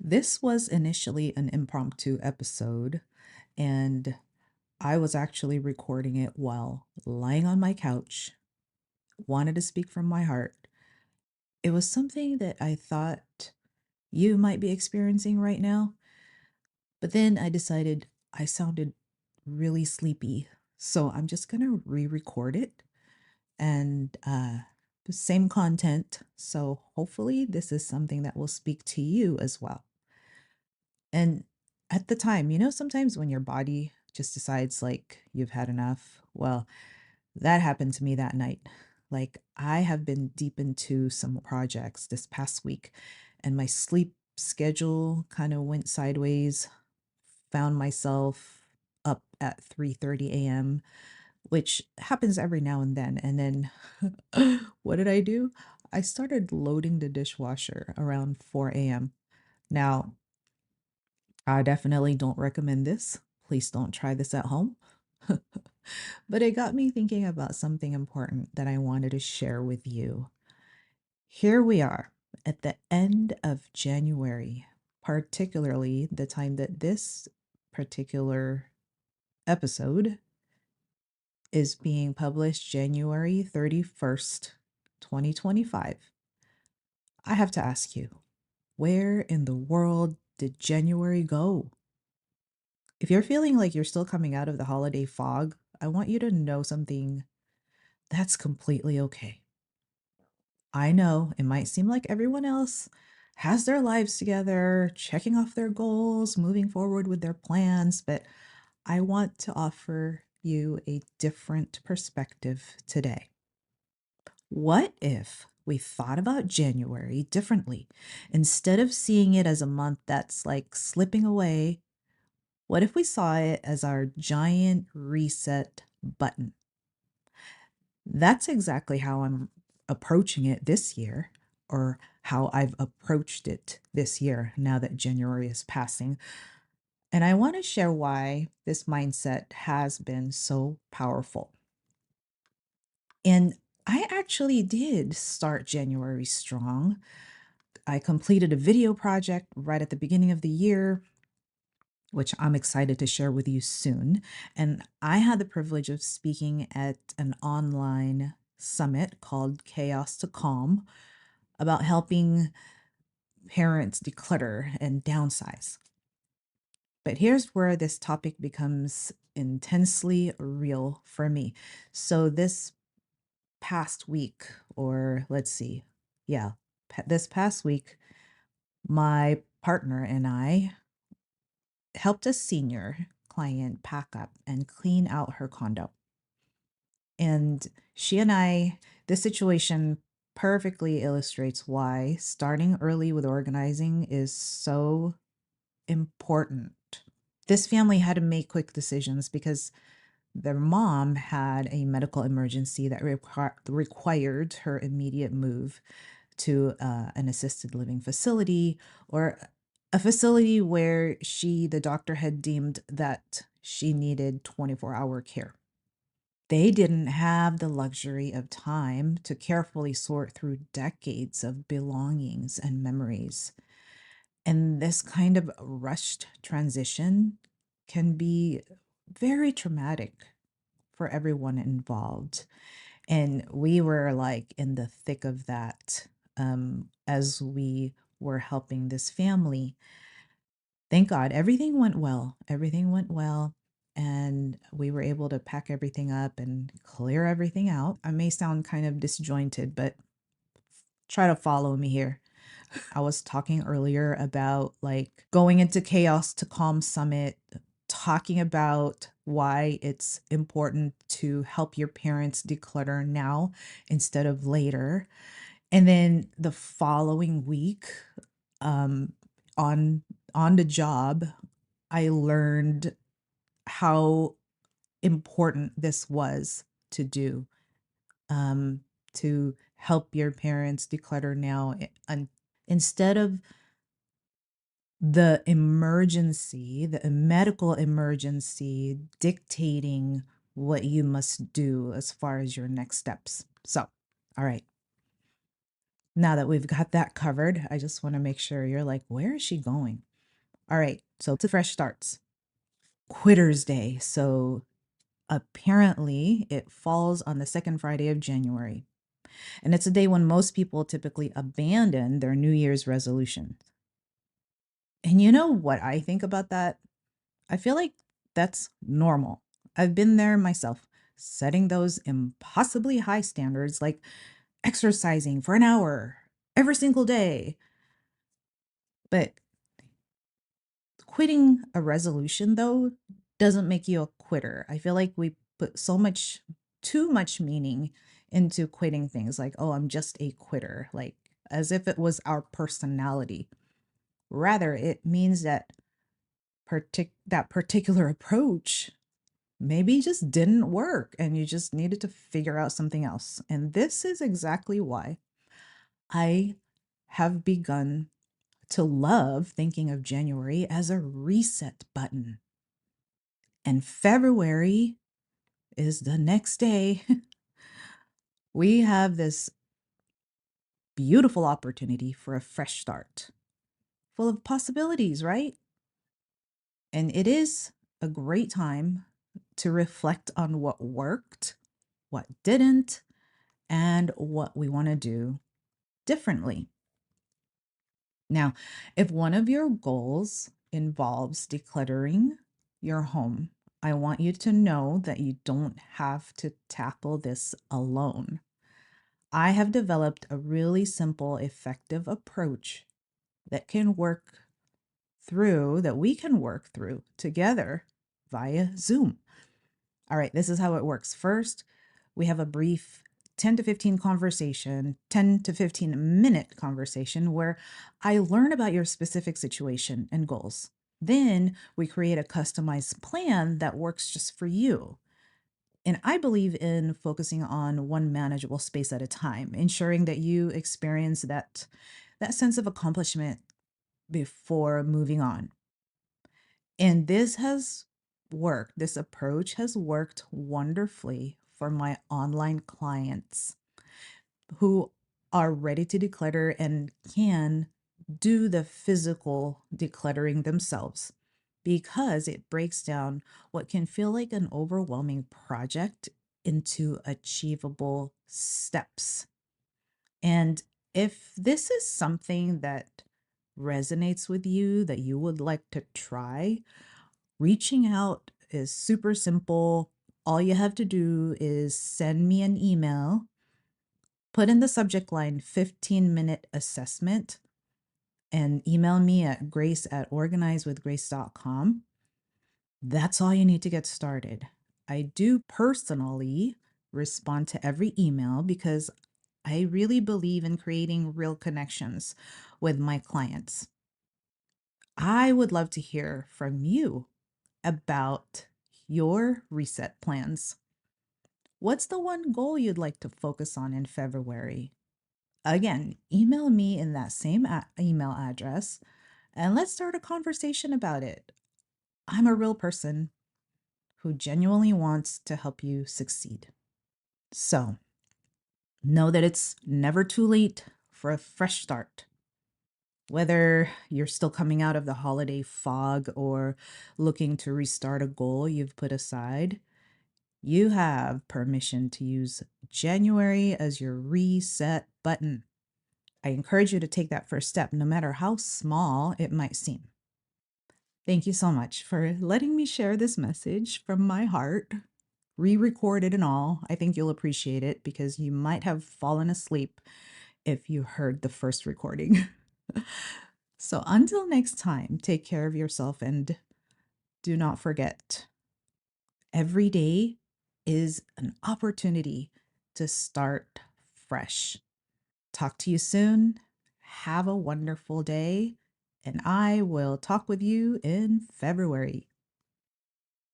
This was initially an impromptu episode, and I was actually recording it while lying on my couch, wanted to speak from my heart. It was something that I thought you might be experiencing right now, but then I decided I sounded really sleepy. So I'm just going to re record it and the same content. So hopefully, this is something that will speak to you as well. And at the time, sometimes when your body just decides like you've had enough, well, that happened to me that night. Like I have been deep into some projects this past week and my sleep schedule kind of went sideways, found myself up at 3:30 a.m., which happens every now and then. And then what did I do? I started loading the dishwasher around 4 a.m. Now, I definitely don't recommend this. Please don't try this at home. But it got me thinking about something important that I wanted to share with you. Here we are at the end of January, particularly the time that this particular episode is being published, January 31st, 2025. I have to ask you, where in the world did January go? If you're feeling like you're still coming out of the holiday fog, I want you to know something that's completely okay. I know it might seem like everyone else has their lives together, checking off their goals, moving forward with their plans, but I want to offer you a different perspective today. What if we thought about January differently? Instead of seeing it as a month that's like slipping away, what if we saw it as our giant reset button? That's exactly how I'm approaching it this year, or how I've approached it this year now that January is passing. And I want to share why this mindset has been so powerful. And I actually did start January strong. I completed a video project right at the beginning of the year, which I'm excited to share with you soon. And I had the privilege of speaking at an online summit called Chaos to Calm about helping parents declutter and downsize. But here's where this topic becomes intensely real for me. So, this past week, or let's see, yeah, this past week, my partner and I helped a senior client pack up and clean out her condo. And she and I, this situation perfectly illustrates why starting early with organizing is so important. This family had to make quick decisions because their mom had a medical emergency that required her immediate move to an assisted living facility, or a facility where the doctor had deemed that she needed 24-hour care. They didn't have the luxury of time to carefully sort through decades of belongings and memories. And this kind of rushed transition can be very traumatic for everyone involved. And we were like in the thick of that as we were helping this family. Thank God everything went well. Everything went well. And we were able to pack everything up and clear everything out. I may sound kind of disjointed, but try to follow me here. I was talking earlier about like going into Chaos to Calm Summit, talking about why it's important to help your parents declutter now instead of later. And then the following week, um, on on the job, I learned how important this was to do, um, to help your parents declutter now, instead of the medical emergency dictating what you must do as far as your next steps. So, all right. Now that we've got that covered, I just want to make sure you're like, where is she going? All right, so to fresh starts. Quitter's Day. So apparently it falls on the second Friday of January. And it's a day when most people typically abandon their New Year's resolution. And you know what I think about that? I feel like that's normal. I've been there myself, setting those impossibly high standards like exercising for an hour every single day. But quitting a resolution, though, doesn't make you a quitter. I feel like we put too much meaning into quitting things like, oh, I'm just a quitter, like as if it was our personality. Rather, it means that that particular approach maybe just didn't work and you just needed to figure out something else. And this is exactly why I have begun to love thinking of January as a reset button. And February is the next day. We have this beautiful opportunity for a fresh start, full of possibilities, right? And it is a great time to reflect on what worked, what didn't, and what we want to do differently. Now, if one of your goals involves decluttering your home, I want you to know that you don't have to tackle this alone. I have developed a really simple, effective approach that we can work through together via Zoom. All right, this is how it works. First, we have a brief 10 to 15-minute conversation where I learn about your specific situation and goals. Then we create a customized plan that works just for you. And I believe in focusing on one manageable space at a time, ensuring that you experience that sense of accomplishment before moving on. And this approach has worked wonderfully for my online clients who are ready to declutter and can do the physical decluttering themselves because it breaks down what can feel like an overwhelming project into achievable steps. And if this is something that resonates with you, that you would like to try, reaching out is super simple. All you have to do is send me an email, put in the subject line 15-minute assessment, and email me at grace@organizewithgrace.com. That's all you need to get started. I do personally respond to every email because I really believe in creating real connections with my clients. I would love to hear from you about your reset plans. What's the one goal you'd like to focus on in February? Again, email me in that same email address and let's start a conversation about it. I'm a real person who genuinely wants to help you succeed. So, know that it's never too late for a fresh start. Whether you're still coming out of the holiday fog or looking to restart a goal you've put aside, you have permission to use January as your reset button. I encourage you to take that first step, no matter how small it might seem. Thank you so much for letting me share this message from my heart, re recorded and all. I think you'll appreciate it because you might have fallen asleep if you heard the first recording. So until next time, take care of yourself and do not forget every day is an opportunity to start fresh. Talk to you soon. Have a wonderful day, and I will talk with you in February.